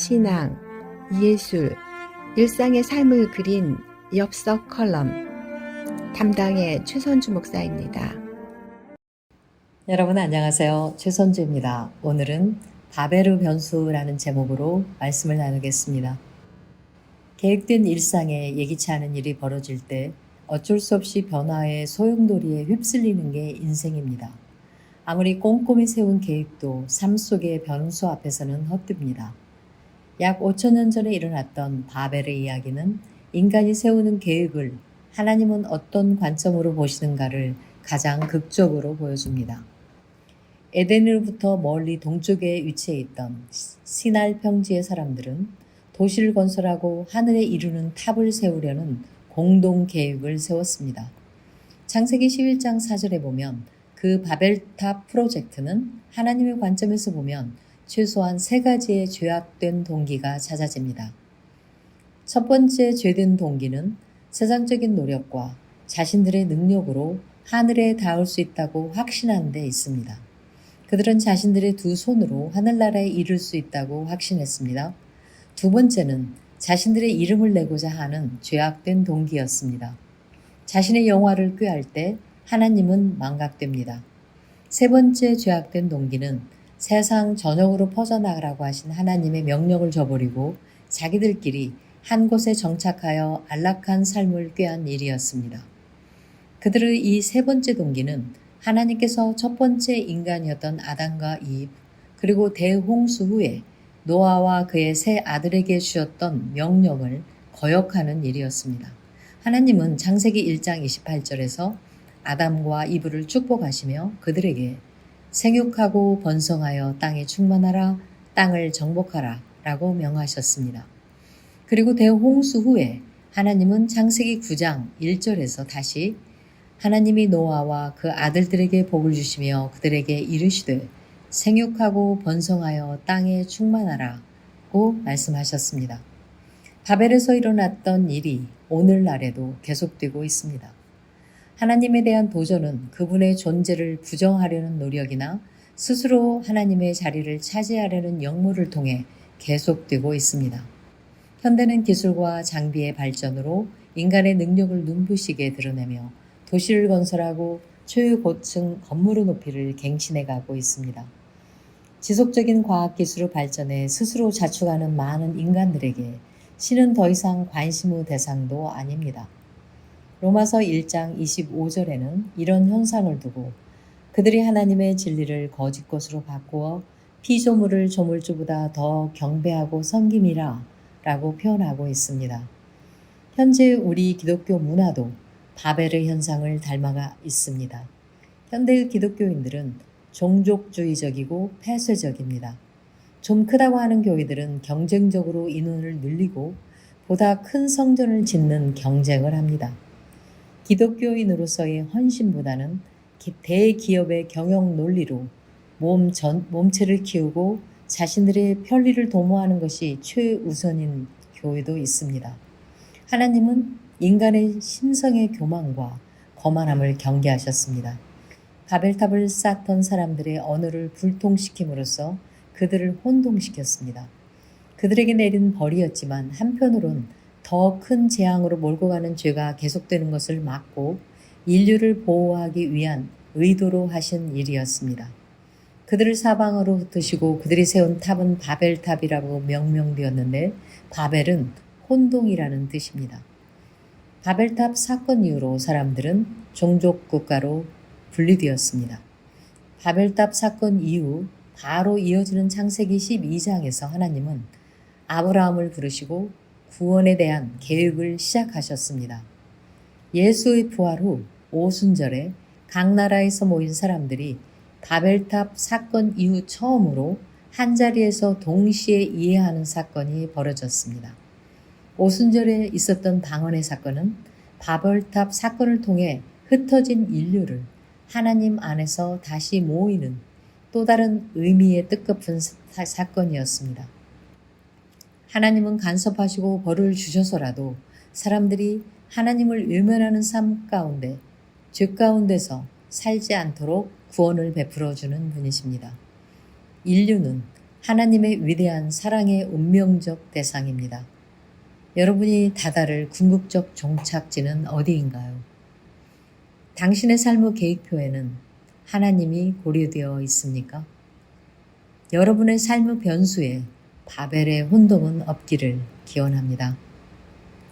신앙, 예술, 일상의 삶을 그린 엽서 컬럼 담당의 최선주 목사입니다. 여러분 안녕하세요. 최선주입니다. 오늘은 바벨의 변수라는 제목으로 말씀을 나누겠습니다. 계획된 일상에 예기치 않은 일이 벌어질 때 어쩔 수 없이 변화의 소용돌이에 휩쓸리는 게 인생입니다. 아무리 꼼꼼히 세운 계획도 삶 속의 변수 앞에서는 헛됩니다. 약 5,000년 전에 일어났던 바벨의 이야기는 인간이 세우는 계획을 하나님은 어떤 관점으로 보시는가를 가장 극적으로 보여줍니다. 에덴으로부터 멀리 동쪽에 위치해 있던 시날 평지의 사람들은 도시를 건설하고 하늘에 이루는 탑을 세우려는 공동 계획을 세웠습니다. 창세기 11장 4절에 보면 그 바벨탑 프로젝트는 하나님의 관점에서 보면 최소한 3가지의 죄악된 동기가 찾아집니다. 첫 번째 죄된 동기는 세상적인 노력과 자신들의 능력으로 하늘에 닿을 수 있다고 확신하는 데 있습니다. 그들은 자신들의 두 손으로 하늘나라에 이를 수 있다고 확신했습니다. 두 번째는 자신들의 이름을 내고자 하는 죄악된 동기였습니다. 자신의 영화를 꾀할 때 하나님은 망각됩니다. 세 번째 죄악된 동기는 세상 전역으로 퍼져나가라고 하신 하나님의 명령을 저버리고 자기들끼리 한 곳에 정착하여 안락한 삶을 꾀한 일이었습니다. 그들의 이 세 번째 동기는 하나님께서 첫 번째 인간이었던 아담과 이브 그리고 대홍수 후에 노아와 그의 세 아들에게 주셨던 명령을 거역하는 일이었습니다. 하나님은 창세기 1장 28절에서 아담과 이브를 축복하시며 그들에게 생육하고 번성하여 땅에 충만하라, 땅을 정복하라 라고 명하셨습니다. 그리고 대홍수 후에 하나님은 창세기 9장 1절에서 다시 하나님이 노아와 그 아들들에게 복을 주시며 그들에게 이르시되 생육하고 번성하여 땅에 충만하라고 말씀하셨습니다. 바벨에서 일어났던 일이 오늘날에도 계속되고 있습니다. 하나님에 대한 도전은 그분의 존재를 부정하려는 노력이나 스스로 하나님의 자리를 차지하려는 역물을 통해 계속되고 있습니다. 현대는 기술과 장비의 발전으로 인간의 능력을 눈부시게 드러내며 도시를 건설하고 초유고층 건물의 높이를 갱신해 가고 있습니다. 지속적인 과학기술의 발전에 스스로 자축하는 많은 인간들에게 신은 더 이상 관심의 대상도 아닙니다. 로마서 1장 25절에는 이런 현상을 두고 그들이 하나님의 진리를 거짓 것으로 바꾸어 피조물을 조물주보다 더 경배하고 섬김이라 라고 표현하고 있습니다. 현재 우리 기독교 문화도 바벨의 현상을 닮아가 있습니다. 현대의 기독교인들은 종족주의적이고 폐쇄적입니다. 좀 크다고 하는 교회들은 경쟁적으로 인원을 늘리고 보다 큰 성전을 짓는 경쟁을 합니다. 기독교인으로서의 헌신보다는 대기업의 경영 논리로 몸체를 키우고 자신들의 편리를 도모하는 것이 최우선인 교회도 있습니다. 하나님은 인간의 심성의 교만과 거만함을 경계하셨습니다. 바벨탑을 쌓던 사람들의 언어를 불통시킴으로써 그들을 혼동시켰습니다. 그들에게 내린 벌이었지만 한편으론 더 큰 재앙으로 몰고 가는 죄가 계속되는 것을 막고 인류를 보호하기 위한 의도로 하신 일이었습니다. 그들을 사방으로 흩으시고 그들이 세운 탑은 바벨탑이라고 명명되었는데 바벨은 혼동이라는 뜻입니다. 바벨탑 사건 이후로 사람들은 종족 국가로 분리되었습니다. 바벨탑 사건 이후 바로 이어지는 창세기 12장에서 하나님은 아브라함을 부르시고 구원에 대한 계획을 시작하셨습니다. 예수의 부활 후 오순절에 각 나라에서 모인 사람들이 바벨탑 사건 이후 처음으로 한자리에서 동시에 이해하는 사건이 벌어졌습니다. 오순절에 있었던 방언의 사건은 바벨탑 사건을 통해 흩어진 인류를 하나님 안에서 다시 모이는 또 다른 의미의 뜻깊은 사건이었습니다. 하나님은 간섭하시고 벌을 주셔서라도 사람들이 하나님을 외면하는 삶 가운데 죄 가운데서 살지 않도록 구원을 베풀어 주는 분이십니다. 인류는 하나님의 위대한 사랑의 운명적 대상입니다. 여러분이 다다를 궁극적 종착지는 어디인가요? 당신의 삶의 계획표에는 하나님이 고려되어 있습니까? 여러분의 삶의 변수에 바벨의 혼동은 없기를 기원합니다.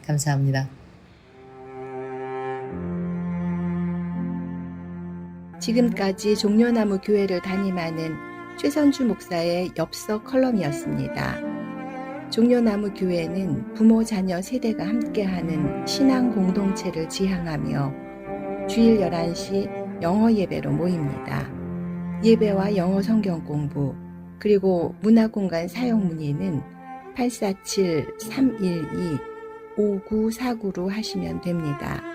감사합니다. 지금까지 종려나무 교회를 담임하는 최선주 목사의 엽서 컬럼이었습니다. 종려나무 교회는 부모 자녀 세대가 함께하는 신앙 공동체를 지향하며 주일 11시 영어 예배로 모입니다. 예배와 영어 성경 공부 그리고 문화공간 사용 문의는 847-312-5949로 하시면 됩니다.